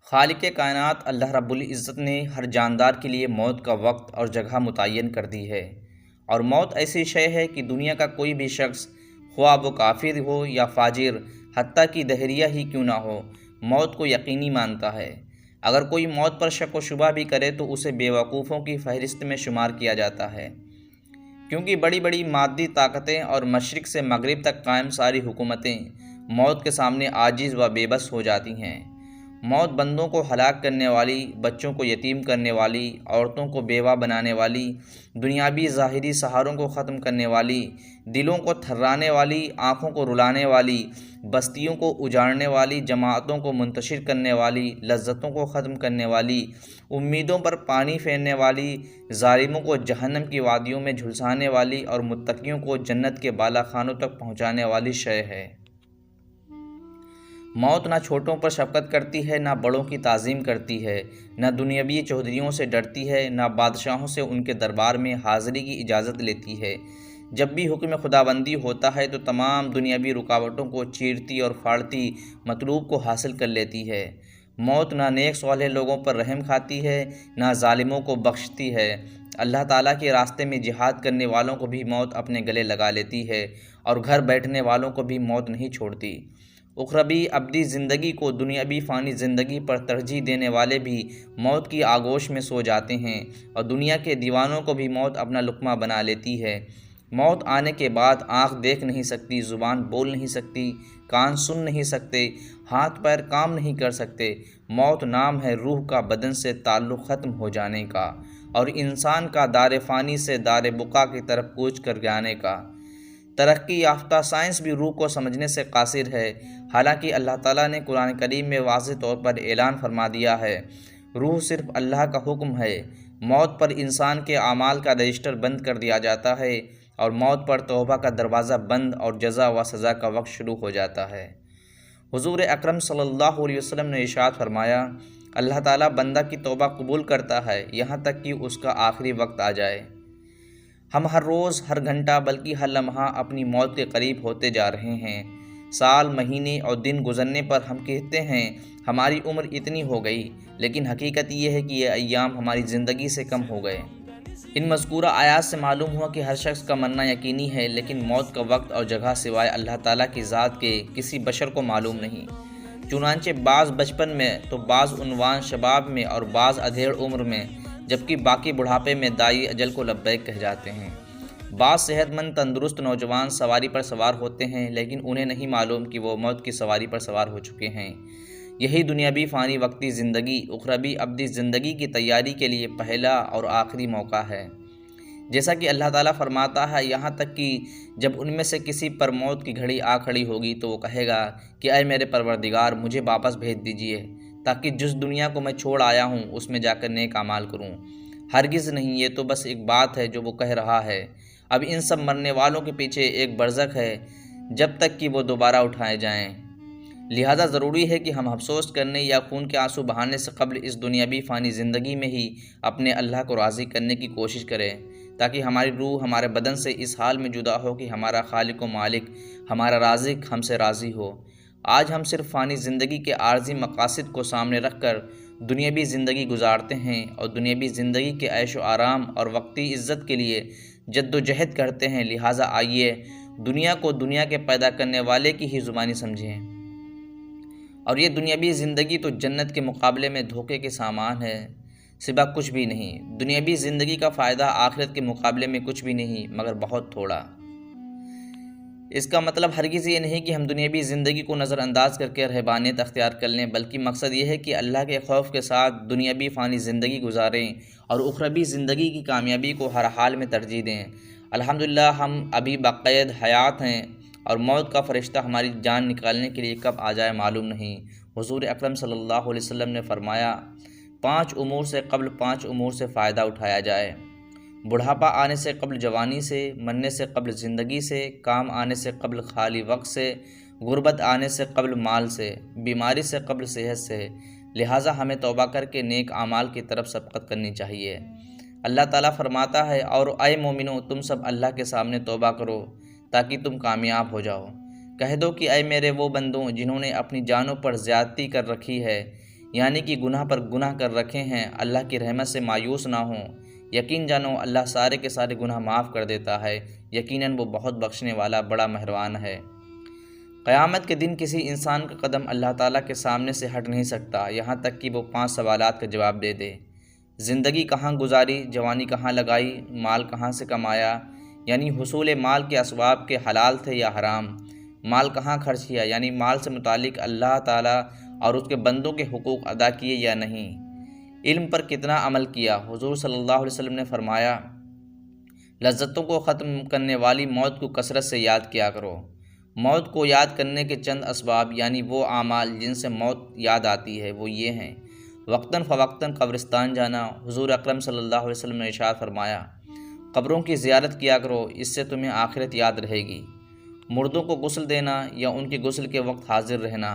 खालिक कायनात अल्लाह रब्बुल इज़्ज़त ने हर जानदार के लिए मौत का वक्त और जगह मुतय्यन कर दी है। और मौत ऐसी शय है कि दुनिया का कोई भी शख्स, ख्वाह वो काफिर हो या फाजिर, हत्ता कि दहरिया ही क्यों ना हो, मौत को यकीनी मानता है। अगर कोई मौत पर शक व शुबा भी करे तो उसे बेवकूफ़ों की फहरिस्त में शुमार किया जाता है, क्योंकि बड़ी बड़ी मादी ताकतें और मशरिक़ से मगरिब तक कायम सारी हुकूमतें मौत के सामने आजिज़ व बेबस हो जाती हैं। मौत बंदों को हलाक करने वाली, बच्चों को यतीम करने वाली, औरतों को बेवा बनाने वाली, दुनियावी ज़ाहिरी सहारों को ख़त्म करने वाली, दिलों को थर्राने वाली, आँखों को रुलाने वाली, बस्तियों को उजाड़ने वाली, जमातों को मुंतशिर करने वाली, लज्जतों को ख़त्म करने वाली, उम्मीदों पर पानी फेरने वाली, ज़ालिमों को जहन्नम की वादियों में झुलसाने वाली और मुत्तकियों को जन्नत के बाला खानों तक पहुँचाने वाली शय है। मौत ना छोटों पर शफ़क़त करती है, ना बड़ों की ताज़ीम करती है, ना दुनियावी चौधरियों से डरती है, ना बादशाहों से उनके दरबार में हाज़िरी की इजाज़त लेती है। जब भी हुक्म खुदाबंदी होता है तो तमाम दुनियावी रुकावटों को चीरती और फाड़ती मतलूब को हासिल कर लेती है। मौत ना नेक सालेह लोगों पर रहम खाती है, ना ज़ालिमों को बख्शती है। अल्लाह ताला के रास्ते में जिहाद करने वालों को भी मौत अपने गले लगा लेती है और घर बैठने वालों को भी मौत नहीं छोड़ती। उखरबी अब्दी ज़िंदगी को दुनियावी फ़ानी ज़िंदगी पर तरजीह देने वाले भी मौत की आगोश में सो जाते हैं और दुनिया के दीवानों को भी मौत अपना लुक़मा बना लेती है। मौत आने के बाद आँख देख नहीं सकती, ज़ुबान बोल नहीं सकती, कान सुन नहीं सकते, हाथ पैर काम नहीं कर सकते। मौत नाम है रूह का बदन से ताल्लुक़ ख़त्म हो जाने का और इंसान का दार फ़ानी से दार बुका की तरफ कूच कर जाने का। तरक्की याफ्ता साइंस भी रूह को समझने से कासिर है। हालांकि अल्लाह ताला ने कुरान करीम में वाज़ेह तौर पर ऐलान फरमा दिया है, रूह सिर्फ़ अल्लाह का हुक्म है। मौत पर इंसान के आमाल का रजिस्टर बंद कर दिया जाता है और मौत पर तौबा का दरवाज़ा बंद और जज़ा व सज़ा का वक्त शुरू हो जाता है। हुज़ूर अकरम सल्लल्लाहु अलैहि वसल्लम ने इरशाद फरमाया, अल्लाह ताला बंदा की तौबा कबूल करता है यहाँ तक कि उसका आखिरी वक्त आ जाए। हम हर रोज़, हर घंटा, बल्कि हर लम्हा अपनी मौत के करीब होते जा रहे हैं। साल, महीने और दिन गुजरने पर हम कहते हैं हमारी उम्र इतनी हो गई, लेकिन हकीकत ये है कि ये अय्याम हमारी ज़िंदगी से कम हो गए। इन मज़कूरा आयात से मालूम हुआ कि हर शख्स का मरना यकीनी है, लेकिन मौत का वक्त और जगह सिवाय अल्लाह ताला की ज़ात के किसी बशर को मालूम नहीं। चुनांचे बाज़ बचपन में तो बाज़ उन्वान शबाब में और बाज़ अधेड़ उम्र में, जबकि बाकी बुढ़ापे में दाई अजल को लब्बैक कह जाते हैं। बाज़ सेहतमंद तंदुरुस्त नौजवान सवारी पर सवार होते हैं, लेकिन उन्हें नहीं मालूम कि वो मौत की सवारी पर सवार हो चुके हैं। यही दुनियावी फ़ानी वक्ती ज़िंदगी उखरबी अब्दी ज़िंदगी की तैयारी के लिए पहला और आखिरी मौका है। जैसा कि अल्लाह ताला फरमाता है, यहाँ तक कि जब उनमें से किसी पर मौत की घड़ी आ खड़ी होगी तो वो कहेगा कि अय मेरे परवरदिगार, मुझे वापस भेज दीजिए ताकि जिस दुनिया को मैं छोड़ आया हूँ उसमें जाकर नेक अमाल करूँ। हरगिज़ नहीं, ये तो बस एक बात है जो वो कह रहा है। अब इन सब मरने वालों के पीछे एक बरज़ख है जब तक कि वो दोबारा उठाए जाएं। लिहाजा ज़रूरी है कि हम अफसोस करने या खून के आंसू बहाने से कबल इस दुनियावी फ़ानी ज़िंदगी में ही अपने अल्लाह को राज़ी करने की कोशिश करें, ताकि हमारी रूह हमारे बदन से इस हाल में जुदा हो कि हमारा खालिक व मालिक, हमारा राज़िक हमसे राज़ी हो। आज हम सिर्फ़ फ़ानी ज़िंदगी के आर्जी मकासद को सामने रख कर दुनियावी ज़िंदगी गुजारते हैं और दुनियावी ज़िंदगी के ऐशो आराम और वक्ती इज़्ज़त के लिए जद्दोजहद करते हैं। लिहाजा आइए दुनिया को दुनिया के पैदा करने वाले की ही ज़ुबानी समझें। और ये दुनियावी ज़िंदगी तो जन्नत के मुकाबले में धोखे के सामान है, सिवा कुछ भी नहीं। दुनियावी ज़िंदगी का फ़ायदा आखिरत के मुकाबले में कुछ भी नहीं, मगर बहुत थोड़ा। इसका मतलब हरगिज़ ये नहीं कि हम दुनियावी ज़िंदगी को नज़रअंदाज करके रहबानियत अख्तियार कर लें, बल्कि मकसद ये है कि अल्लाह के खौफ के साथ दुनियावी फ़ानी ज़िंदगी गुजारें और उखरबी ज़िंदगी की कामयाबी को हर हाल में तरजीह दें। अल्हम्दुलिल्लाह हम अभी बाक़यद हयात हैं और मौत का फ़रिश्ता हमारी जान निकालने के लिए कब आ जाए मालूम नहीं। हुज़ूर अकरम सल्लल्लाहु अलैहि वसल्लम ने फरमाया, 5 उमूर से कबल 5 उमूर से फ़ायदा उठाया जाए। बुढ़ापा आने से कबल जवानी से, मरने से कबल ज़िंदगी से, काम आने से कबल खाली वक्त से, गुर्बत आने से कबल माल से, बीमारी से कबल सेहत से। लिहाजा हमें तौबा करके नेक आमाल की तरफ सबकत करनी चाहिए। अल्लाह ताला फरमाता है, और ऐ मोमिनो, तुम सब अल्लाह के सामने तौबा करो ताकि तुम कामयाब हो जाओ। कह दो कि ऐ मेरे वो बंदों जिन्होंने अपनी जानों पर ज़्यादती कर रखी है, यानी कि गुनाह पर गुनाह कर रखे हैं, अल्लाह की रहमत से मायूस ना हों। यकीन जानो अल्लाह सारे के सारे गुनाह माफ़ कर देता है। यकीनन वो बहुत बख्शने वाला बड़ा मेहरबान है। क़यामत के दिन किसी इंसान का कदम अल्लाह ताला के सामने से हट नहीं सकता, यहाँ तक कि वो 5 सवालात का जवाब दे दे। ज़िंदगी कहाँ गुजारी, जवानी कहाँ लगाई, माल कहाँ से कमाया, यानी हुसूल माल के असबाब के हलाल थे या हराम, माल कहाँ खर्च किया, यानी माल से मुतालिक अल्लाह ताला और उसके बंदों के हुकूक अदा किए या नहीं, इल्म पर कितना अमल किया। हुजूर सल्लल्लाहु अलैहि वसल्लम ने फरमाया, लज्जतों को ख़त्म करने वाली मौत को कसरत से याद किया करो। मौत को याद करने के चंद असबाब यानी वो आमाल जिनसे मौत याद आती है वो ये हैं। वक्तन फ़वक्तन कब्रिस्तान जाना। हुजूर अकरम सल्लल्लाहु अलैहि वसल्लम ने इरशाद फरमाया, कब्रों की ज़ियारत किया करो, इससे तुम्हें आखिरत याद रहेगी। मुर्दों को गुस्ल देना या उनके गुस्ल के वक्त हाजिर रहना।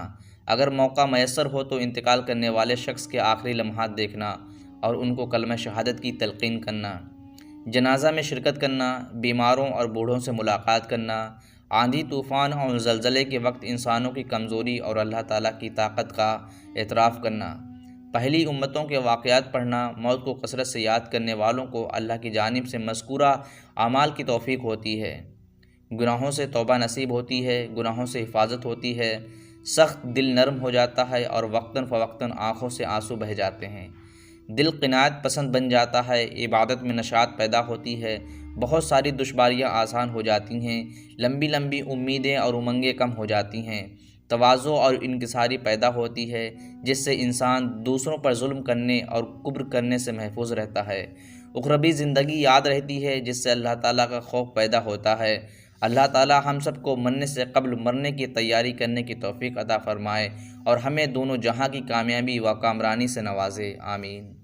अगर मौका मैसर हो तो इंतकाल करने वाले शख्स के आखिरी लम्हात देखना और उनको कलमा शहादत की तलकीन करना। जनाजा में शिरकत करना, बीमारों और बूढ़ों से मुलाकात करना, आंधी तूफ़ान और ज़लज़ले के वक्त इंसानों की कमज़ोरी और अल्लाह ताला की ताकत का एतराफ़ करना। पहली उम्मतों के वाक़यात पढ़ना। मौत को कसरत से याद करने वालों को अल्लाह की जानिब से मज़कूरा आमाल की तौफ़ीक होती है। गुनाहों से तौबा नसीब होती है, गुनाहों से हिफाजत होती है, सख्त दिल नरम हो जाता है और वक्तन फ़वक्तन आँखों से आंसू बह जाते हैं। दिल क़नाअत पसंद बन जाता है, इबादत में नशात पैदा होती है, बहुत सारी दुश्वारियाँ आसान हो जाती हैं, लंबी लंबी उम्मीदें और उमंगें कम हो जाती हैं, तवाज़ो और इनकिसारी पैदा होती है जिससे इंसान दूसरों पर जुल्म करने और कुब्र करने से महफूज रहता है। उखरवी ज़िंदगी याद रहती है जिससे अल्लाह ताला का खौफ पैदा होता है। अल्लाह ताला हम सबको मरने से कब्ल मरने की तैयारी करने की तौफ़ीक अता फ़रमाए और हमें दोनों जहां की कामयाबी व कामरानी से नवाजे। आमीन।